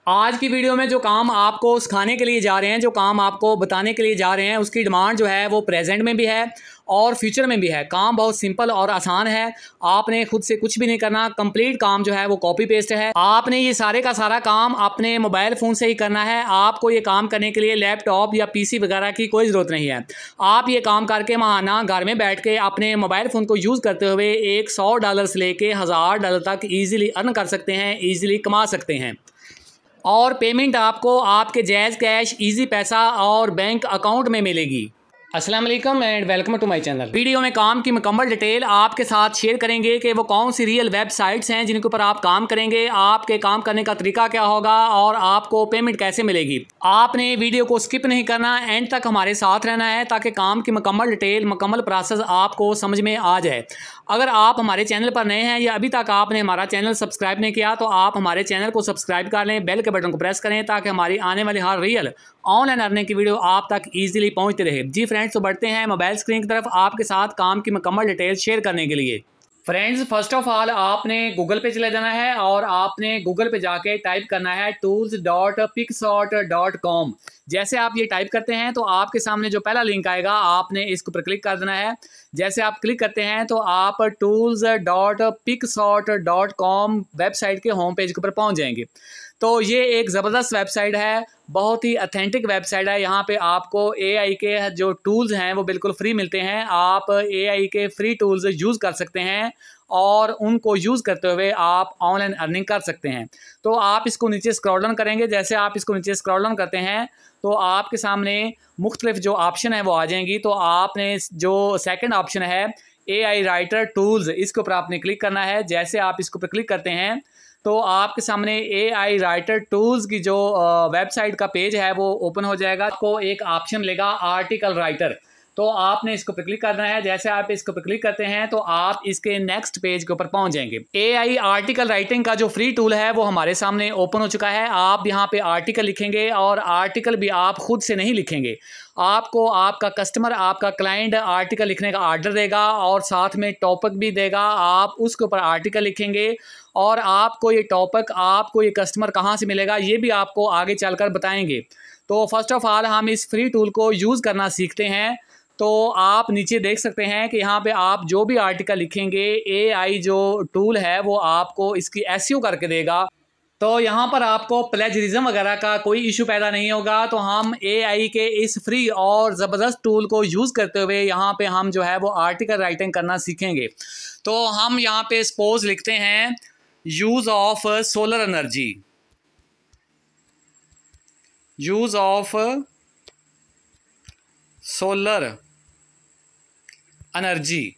आज की वीडियो में जो काम आपको सिखाने के लिए जा रहे हैं, जो काम आपको बताने के लिए जा रहे हैं, उसकी डिमांड जो है वो प्रेजेंट में भी है और फ्यूचर में भी है। काम बहुत सिंपल और आसान है। आपने खुद से कुछ भी नहीं करना, कंप्लीट काम जो है वो कॉपी पेस्ट है। आपने ये सारे का सारा काम अपने मोबाइल फ़ोन से ही करना है। आपको ये काम करने के लिए लैपटॉप या पीसी वगैरह की कोई ज़रूरत नहीं है। आप ये काम करके महाना घर में बैठ के अपने मोबाइल फ़ोन को यूज़ करते हुए एक $100 से लेके $1000 तक ईजिली अर्न कर सकते हैं, ईजिली कमा सकते हैं। और पेमेंट आपको आपके जायज़ कैश, इजी पैसा और बैंक अकाउंट में मिलेगी। अस्सलाम वालेकुम and welcome to my channel. Video में काम की मुकम्मल डिटेल आपके साथ शेयर करेंगे कि वो कौन सी रियल वेबसाइट्स हैं जिनके ऊपर आप काम करेंगे, आपके काम करने का तरीका क्या होगा और आपको पेमेंट कैसे मिलेगी। आपने वीडियो को स्किप नहीं करना, एंड तक हमारे साथ रहना है ताकि काम की मुकम्मल डिटेल, मुकम्मल प्रोसेस आपको समझ में आ जाए। अगर आप हमारे चैनल पर नए हैं या अभी तक आपने हमारा चैनल सब्सक्राइब नहीं किया तो आप हमारे चैनल को सब्सक्राइब कर लें, बेल के बटन को प्रेस करें ताकि हमारी आने वाली हर रियल ऑनलाइन अर्निंग की वीडियो आप तक ईजिली पहुंचती रहे। जी फ्रेंड्स, तो बढ़ते हैं मोबाइल स्क्रीन की तरफ आपके साथ काम की मुकम्मल डिटेल शेयर करने के लिए। फ्रेंड्स, फर्स्ट ऑफ ऑल आपने गूगल पे चले जाना है और आपने गूगल पे जाके टाइप करना है tools.picsort.com। जैसे आप ये टाइप करते हैं तो आपके सामने जो पहला लिंक आएगा आपने इसके ऊपर क्लिक कर देना है। जैसे आप क्लिक करते हैं तो आप tools.picsort.com वेबसाइट के होम पेज के ऊपर पहुंच जाएंगे। तो ये एक ज़बरदस्त वेबसाइट है, बहुत ही अथेंटिक वेबसाइट है। यहाँ पे आपको AI के जो टूल्स हैं वो बिल्कुल फ्री मिलते हैं। आप AI के फ्री टूल्स यूज़ कर सकते हैं और उनको यूज़ करते हुए आप ऑनलाइन अर्निंग कर सकते हैं। तो आप इसको नीचे स्क्रॉल डाउन करेंगे। जैसे आप इसको नीचे स्क्रॉल डाउन करते हैं तो आपके सामने मुख्तलिफ जो ऑप्शन है वो आ जाएंगी। तो आपने जो सेकंड ऑप्शन है AI राइटर टूल्स, इसके ऊपर आपने क्लिक करना है। जैसे आप इसके ऊपर क्लिक करते हैं तो आपके सामने AI राइटर टूल्स की जो वेबसाइट का पेज है वो ओपन हो जाएगा। आपको एक ऑप्शन मिलेगा आर्टिकल राइटर, तो आपने इसको पे क्लिक करना है। जैसे आप इसको पे क्लिक करते हैं तो आप इसके नेक्स्ट पेज के ऊपर पहुंच जाएंगे। AI आर्टिकल राइटिंग का जो फ्री टूल है वो हमारे सामने ओपन हो चुका है। आप यहाँ पे आर्टिकल लिखेंगे और आर्टिकल भी आप खुद से नहीं लिखेंगे, आपको आपका कस्टमर, आपका क्लाइंट आर्टिकल लिखने का ऑर्डर देगा और साथ में टॉपिक भी देगा। आप उसके ऊपर आर्टिकल लिखेंगे और आपको ये टॉपिक, आपको ये कस्टमर कहाँ से मिलेगा ये भी आपको आगे चलकर बताएंगे। तो फर्स्ट ऑफ ऑल हम इस फ्री टूल को यूज़ करना सीखते हैं। तो आप नीचे देख सकते हैं कि यहाँ पे आप जो भी आर्टिकल लिखेंगे AI जो टूल है वो आपको इसकी SEO करके देगा। तो यहाँ पर आपको प्लेजरिज्म वगैरह का कोई इशू पैदा नहीं होगा। तो हम AI के इस फ्री और ज़बरदस्त टूल को यूज़ करते हुए यहाँ पे हम जो है वो आर्टिकल राइटिंग करना सीखेंगे। तो हम यहाँ पे सपोज लिखते हैं use of solar energy, use of solar energy.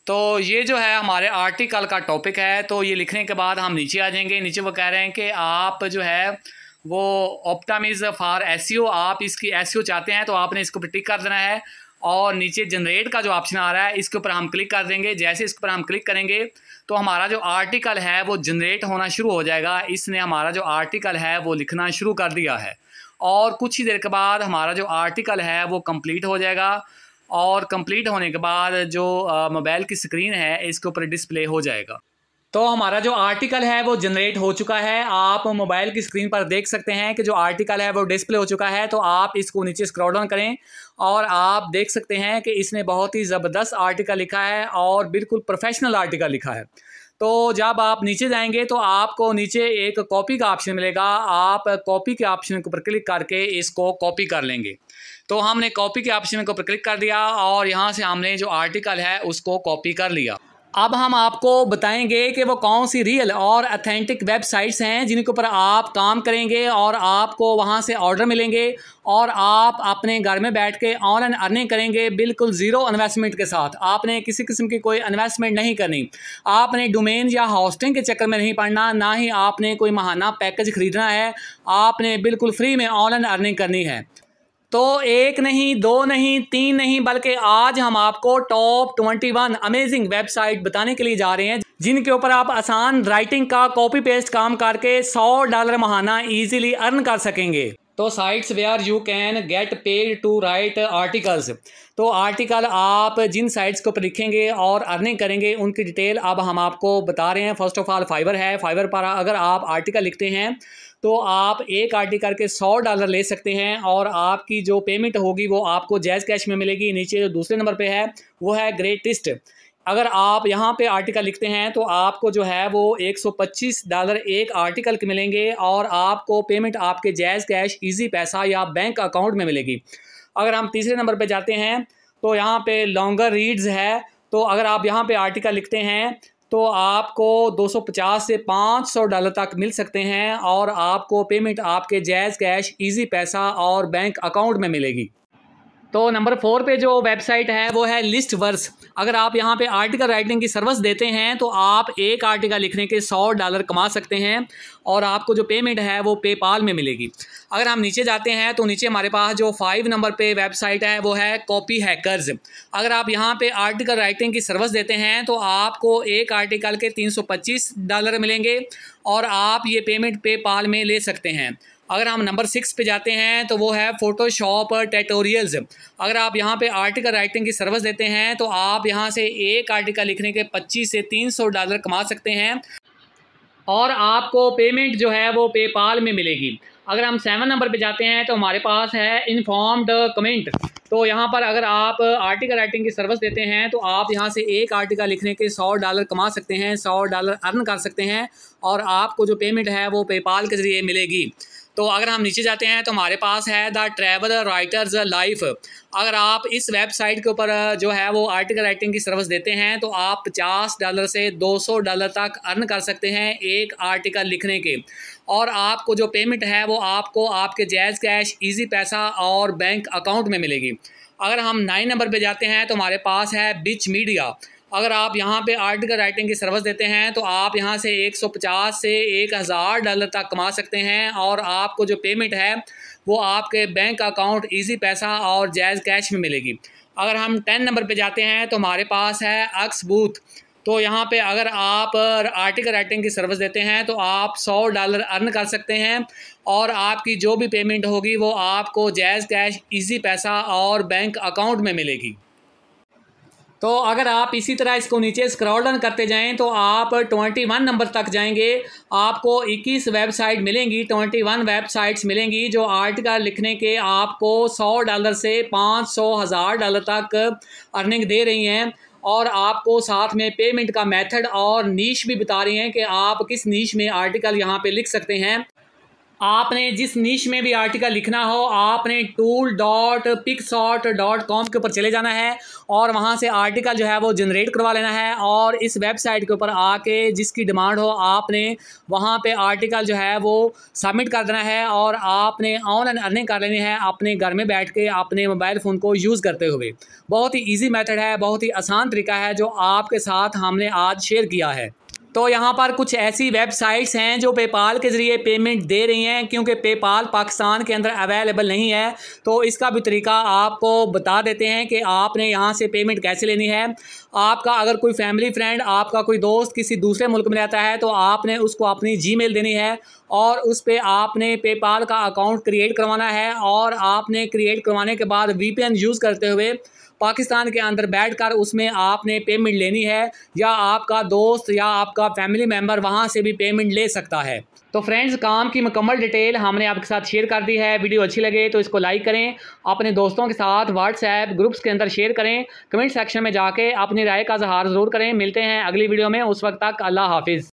तो ये जो है हमारे आर्टिकल का टॉपिक है। तो ये लिखने के बाद हम नीचे आ जाएंगे। नीचे वो कह रहे हैं कि आप जो है वो ऑप्टिमाइज फॉर SEO, आप इसकी SEO चाहते हैं तो आपने इसको पर टिक कर देना है। और नीचे जनरेट का जो ऑप्शन आ रहा है इसके ऊपर हम क्लिक कर देंगे। जैसे इसके ऊपर हम क्लिक करेंगे तो हमारा जो आर्टिकल है वो जनरेट होना शुरू हो जाएगा। इसने हमारा जो आर्टिकल है वो लिखना शुरू कर दिया है और कुछ ही देर के बाद हमारा जो आर्टिकल है वो कंप्लीट हो जाएगा। और कंप्लीट होने के बाद जो मोबाइल की स्क्रीन है इसके ऊपर डिस्प्ले हो जाएगा। तो हमारा जो आर्टिकल है वो जनरेट हो चुका है। आप मोबाइल की स्क्रीन पर देख सकते हैं कि जो आर्टिकल है वो डिस्प्ले हो चुका है। तो आप इसको नीचे स्क्रॉल डाउन करें और आप देख सकते हैं कि इसने बहुत ही ज़बरदस्त आर्टिकल लिखा है और बिल्कुल प्रोफेशनल आर्टिकल लिखा है। तो जब आप नीचे जाएंगे तो आपको नीचे एक कॉपी का ऑप्शन मिलेगा। आप कॉपी के ऑप्शन के ऊपर क्लिक करके इसको कॉपी कर लेंगे। तो हमने कॉपी के ऑप्शन के ऊपर क्लिक कर दिया और यहाँ से हमने जो आर्टिकल है उसको कॉपी कर लिया। अब हम आपको बताएंगे कि वो कौन सी रियल और अथेंटिक वेबसाइट्स हैं जिनके ऊपर आप काम करेंगे और आपको वहाँ से ऑर्डर मिलेंगे और आप अपने घर में बैठ के ऑनलाइन अर्निंग करेंगे बिल्कुल ज़ीरो इन्वेस्टमेंट के साथ। आपने किसी किस्म की कोई इन्वेस्टमेंट नहीं करनी, आपने डोमेन या होस्टिंग के चक्कर में नहीं पड़ना, ना ही आपने कोई महाना पैकेज ख़रीदना है। आपने बिल्कुल फ्री में ऑनलाइन अर्निंग करनी है। तो एक नहीं, दो नहीं, तीन नहीं, बल्कि आज हम आपको टॉप 21 अमेजिंग वेबसाइट बताने के लिए जा रहे हैं जिनके ऊपर आप आसान राइटिंग का कॉपी पेस्ट काम करके $100 महाना इजीली अर्न कर सकेंगे। तो sites where you can get paid to write articles. तो आर्टिकल आप जिन साइट्स के ऊपर लिखेंगे और अर्निंग करेंगे उनकी डिटेल अब हम आपको बता रहे हैं। फर्स्ट ऑफ ऑल फाइवर है। फाइवर पर अगर आप आर्टिकल लिखते हैं तो आप एक आर्टिकल के $100 ले सकते हैं और आपकी जो पेमेंट होगी वो आपको जैज़ कैश में मिलेगी। नीचे जो दूसरे नंबर पे है वो है ग्रेटेस्ट। अगर आप यहाँ पे आर्टिकल लिखते हैं तो आपको जो है वो $125 एक आर्टिकल के मिलेंगे और आपको पेमेंट आपके जैज़ कैश, इजी पैसा या बैंक अकाउंट में मिलेगी। अगर हम तीसरे नंबर पे जाते हैं तो यहाँ पे लॉन्गर रीड्स है, तो अगर आप यहाँ पे आर्टिकल लिखते हैं तो आपको $250 से $500 तक मिल सकते हैं और आपको पेमेंट आपके जैज़ कैश, इजी पैसा और बैंक अकाउंट में मिलेगी। तो नंबर 4 पे जो वेबसाइट है वो है लिस्टवर्स। अगर आप यहाँ पे आर्टिकल राइटिंग की सर्विस देते हैं तो आप एक आर्टिकल लिखने के $100 कमा सकते हैं और आपको जो पेमेंट है वो पेपाल में मिलेगी। अगर हम नीचे जाते हैं तो नीचे हमारे पास जो 5 नंबर पे वेबसाइट है वो है कॉपी हैकर्स। अगर आप यहाँ पे आर्टिकल राइटिंग की सर्विस देते हैं तो आपको एक आर्टिकल के $325 मिलेंगे और आप ये पेमेंट पेपाल में ले सकते हैं। अगर हम नंबर 6 पे जाते हैं तो वो है फोटोशॉप ट्यूटोरियल्स। अगर आप यहाँ पे आर्टिकल राइटिंग की सर्विस देते हैं तो आप यहाँ से एक आर्टिकल लिखने के $25 से $300 कमा सकते हैं और आपको पेमेंट जो है वो पेपाल में मिलेगी। अगर हम 7 नंबर पे जाते हैं तो हमारे पास है इन्फॉर्म्ड कमेंट। तो यहाँ पर अगर आप आर्टिकल राइटिंग की सर्विस देते हैं तो आप यहाँ से एक आर्टिकल लिखने के $100 कमा सकते हैं, $100 अर्न कर सकते हैं और आपको जो पेमेंट है वो पेपाल के ज़रिए मिलेगी। तो अगर हम नीचे जाते हैं तो हमारे पास है द ट्रैवल राइटर्स लाइफ। अगर आप इस वेबसाइट के ऊपर जो है वो आर्टिकल राइटिंग की सर्विस देते हैं तो आप $50 से $200 तक अर्न कर सकते हैं एक आर्टिकल लिखने के और आपको जो पेमेंट है वो आपको आपके जैज़ कैश, इजी पैसा और बैंक अकाउंट में मिलेगी। अगर हम 9 नंबर पे जाते हैं तो हमारे पास है बिच मीडिया। अगर आप यहाँ पे आर्टिकल राइटिंग की सर्विस देते हैं तो आप यहाँ से $150 से $1000 तक कमा सकते हैं और आपको जो पेमेंट है वो आपके बैंक अकाउंट, इजी पैसा और जैज़ कैश में मिलेगी। अगर हम 10 नंबर पे जाते हैं तो हमारे पास है अक्स बूथ। तो यहाँ पे अगर आप आर्टिकल राइटिंग की सर्विस देते हैं तो आप $100 अर्न कर सकते हैं और आपकी जो भी पेमेंट होगी वो आपको जैज़ कैश, इजी पैसा और बैंक अकाउंट में मिलेगी। तो अगर आप इसी तरह इसको नीचे स्क्रॉल डाउन करते जाएं तो आप 21 नंबर तक जाएंगे, आपको 21 वेबसाइट मिलेंगी, 21 वेबसाइट्स मिलेंगी जो आर्टिकल लिखने के आपको $100 से $500,000 तक अर्निंग दे रही हैं और आपको साथ में पेमेंट का मेथड और नीश भी बता रही हैं कि आप किस नीश में आर्टिकल यहाँ पे लिख सकते हैं। आपने जिस नीश में भी आर्टिकल लिखना हो आपने tool.picsart.com के ऊपर चले जाना है और वहाँ से आर्टिकल जो है वो जनरेट करवा लेना है और इस वेबसाइट के ऊपर आके जिसकी डिमांड हो आपने वहाँ पे आर्टिकल जो है वो सबमिट कर देना है और आपने ऑनलाइन अर्निंग कर लेनी है अपने घर में बैठ के अपने मोबाइल फ़ोन को यूज़ करते हुए। बहुत ही ईजी मेथड है, बहुत ही आसान तरीका है जो आपके साथ हमने आज शेयर किया है। तो यहाँ पर कुछ ऐसी वेबसाइट्स हैं जो पेपाल के ज़रिए पेमेंट दे रही हैं, क्योंकि पेपाल पाकिस्तान के अंदर अवेलेबल नहीं है तो इसका भी तरीका आपको बता देते हैं कि आपने यहाँ से पेमेंट कैसे लेनी है। आपका अगर कोई फैमिली फ्रेंड, आपका कोई दोस्त किसी दूसरे मुल्क में रहता है तो आपने उसको अपनी जीमेल देनी है और उस पर आपने पेपाल का अकाउंट क्रिएट करवाना है और आपने क्रिएट करवाने के बाद VPN यूज़ करते हुए पाकिस्तान के अंदर बैठकर उसमें आपने पेमेंट लेनी है या आपका दोस्त या आपका फैमिली मेम्बर वहां से भी पेमेंट ले सकता है। तो फ्रेंड्स, काम की मुकम्मल डिटेल हमने आपके साथ शेयर कर दी है। वीडियो अच्छी लगे तो इसको लाइक करें, अपने दोस्तों के साथ व्हाट्सएप ग्रुप्स के अंदर शेयर करें, कमेंट सेक्शन में जाके अपनी राय का इज़हार ज़रूर करें। मिलते हैं अगली वीडियो में, उस वक्त तक अल्लाह हाफिज़।